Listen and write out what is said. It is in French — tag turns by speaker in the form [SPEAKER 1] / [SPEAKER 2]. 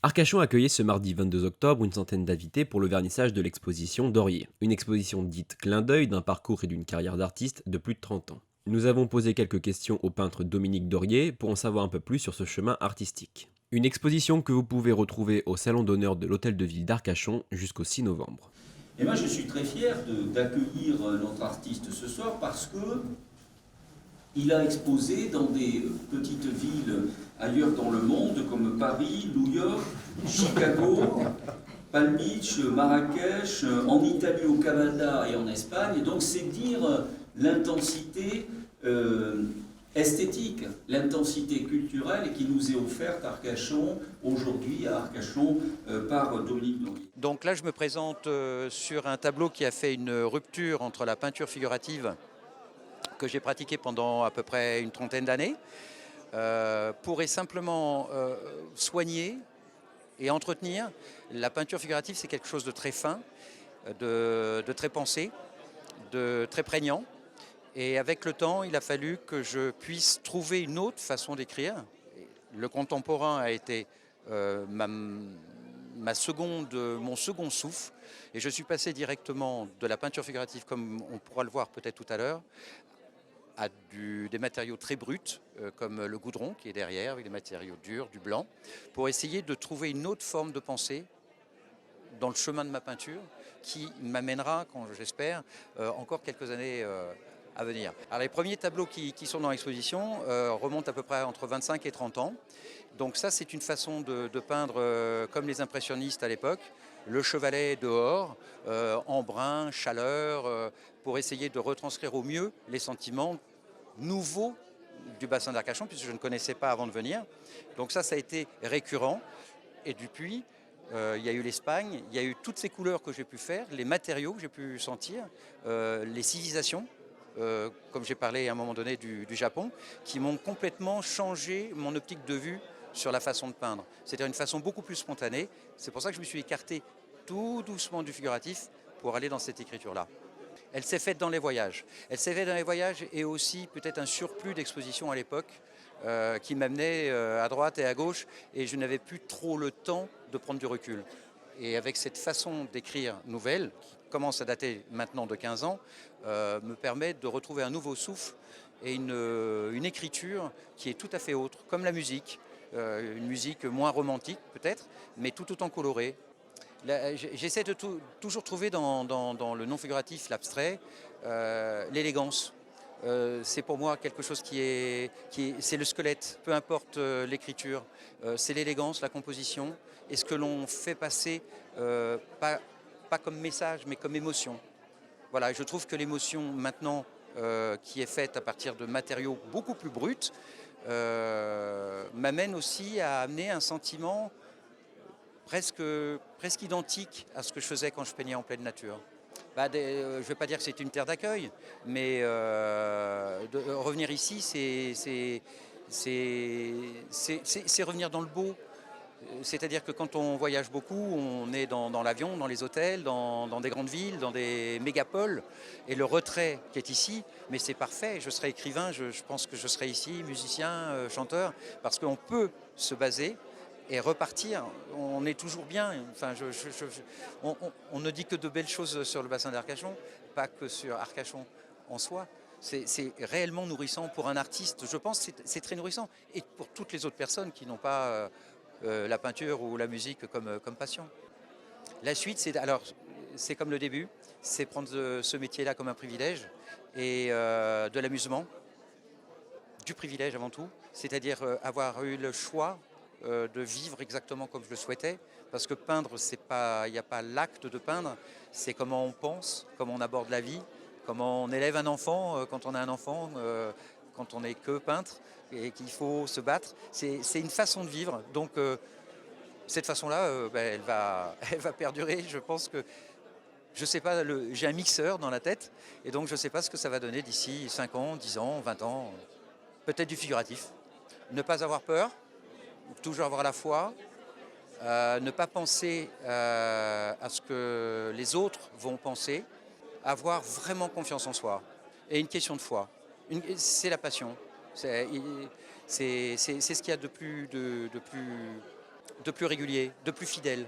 [SPEAKER 1] Arcachon a accueilli ce mardi 22 octobre une centaine d'invités pour le vernissage de l'exposition Dorier, une exposition dite clin d'œil d'un parcours et d'une carrière d'artiste de plus de 30 ans. Nous avons posé quelques questions au peintre Dominique Dorier pour en savoir un peu plus sur ce chemin artistique. Une exposition que vous pouvez retrouver au Salon d'honneur de l'Hôtel de Ville d'Arcachon jusqu'au 6 novembre.
[SPEAKER 2] Et moi, je suis très fier d'accueillir notre artiste ce soir parce que il a exposé dans des petites villes ailleurs dans le monde, comme Paris, New York, Chicago, Palm Beach, Marrakech, en Italie, au Canada et en Espagne. Et donc, c'est dire l'intensité esthétique, l'intensité culturelle qui nous est offerte à Arcachon, aujourd'hui à Arcachon, par Dominique Dorier.
[SPEAKER 3] Donc là, je me présente sur un tableau qui a fait une rupture entre la peinture figurative que j'ai pratiquée pendant à peu près une trentaine d'années, pour simplement soigner et entretenir. La peinture figurative, c'est quelque chose de très fin, de très pensé, de très prégnant. Et avec le temps, il a fallu que je puisse trouver une autre façon d'écrire. Le contemporain a été mon second souffle. Et je suis passé directement de la peinture figurative, comme on pourra le voir peut-être tout à l'heure, à des matériaux très bruts, comme le goudron qui est derrière, avec des matériaux durs, du blanc, pour essayer de trouver une autre forme de pensée dans le chemin de ma peinture, qui m'amènera, quand j'espère, encore quelques années à venir. Alors, les premiers tableaux qui sont dans l'exposition remontent à peu près entre 25 et 30 ans. Donc ça, c'est une façon de peindre comme les impressionnistes à l'époque, le chevalet dehors, en brun, chaleur, pour essayer de retranscrire au mieux les sentiments nouveaux du bassin d'Arcachon, puisque je ne connaissais pas avant de venir. Donc ça a été récurrent. Et depuis, il y a eu l'Espagne, il y a eu toutes ces couleurs que j'ai pu faire, les matériaux que j'ai pu sentir, les civilisations, comme j'ai parlé à un moment donné du Japon, qui m'ont complètement changé mon optique de vue sur la façon de peindre. C'est-à-dire une façon beaucoup plus spontanée. C'est pour ça que je me suis écarté tout doucement du figuratif pour aller dans cette écriture-là. Elle s'est faite dans les voyages. Elle s'est faite dans les voyages et aussi peut-être un surplus d'expositions à l'époque qui m'amenait à droite et à gauche et je n'avais plus trop le temps de prendre du recul. Et avec cette façon d'écrire nouvelle, qui commence à dater maintenant de 15 ans, me permet de retrouver un nouveau souffle et une écriture qui est tout à fait autre, comme la musique, une musique moins romantique peut-être, mais tout autant colorée. J'essaie de toujours trouver dans le non figuratif, l'abstrait, l'élégance. C'est pour moi quelque chose c'est le squelette, peu importe l'écriture, c'est l'élégance, la composition, et ce que l'on fait passer, pas comme message, mais comme émotion. Voilà, je trouve que l'émotion maintenant, qui est faite à partir de matériaux beaucoup plus bruts, m'amène aussi à amener un sentiment presque identique à ce que je faisais quand je peignais en pleine nature. Je ne vais pas dire que c'est une terre d'accueil, mais revenir ici, c'est revenir dans le beau. C'est-à-dire que quand on voyage beaucoup, on est dans l'avion, dans les hôtels, dans des grandes villes, dans des mégapoles. Et le retrait qui est ici, mais c'est parfait. Je serai écrivain, je pense que je serai ici, musicien, chanteur, parce qu'on peut se baser et repartir. On est toujours bien. Enfin, on ne dit que de belles choses sur le bassin d'Arcachon, pas que sur Arcachon en soi. C'est réellement nourrissant pour un artiste. Je pense que c'est très nourrissant. Et pour toutes les autres personnes qui n'ont pas la peinture ou la musique comme passion. La suite, c'est comme le début, c'est prendre ce métier-là comme un privilège et de l'amusement, du privilège avant tout, c'est-à-dire avoir eu le choix de vivre exactement comme je le souhaitais, parce que peindre, il n'y a pas l'acte de peindre, c'est comment on pense, comment on aborde la vie, comment on élève un enfant quand on a un enfant, quand on n'est que peintre et qu'il faut se battre. C'est une façon de vivre, donc cette façon-là, elle va perdurer. Je pense que, je sais pas, j'ai un mixeur dans la tête, et donc je ne sais pas ce que ça va donner d'ici 5 ans, 10 ans, 20 ans, peut-être du figuratif. Ne pas avoir peur, toujours avoir la foi, ne pas penser à ce que les autres vont penser, avoir vraiment confiance en soi. Et une question de foi, c'est la passion. C'est ce qu'il y a de plus de plus régulier, de plus fidèle.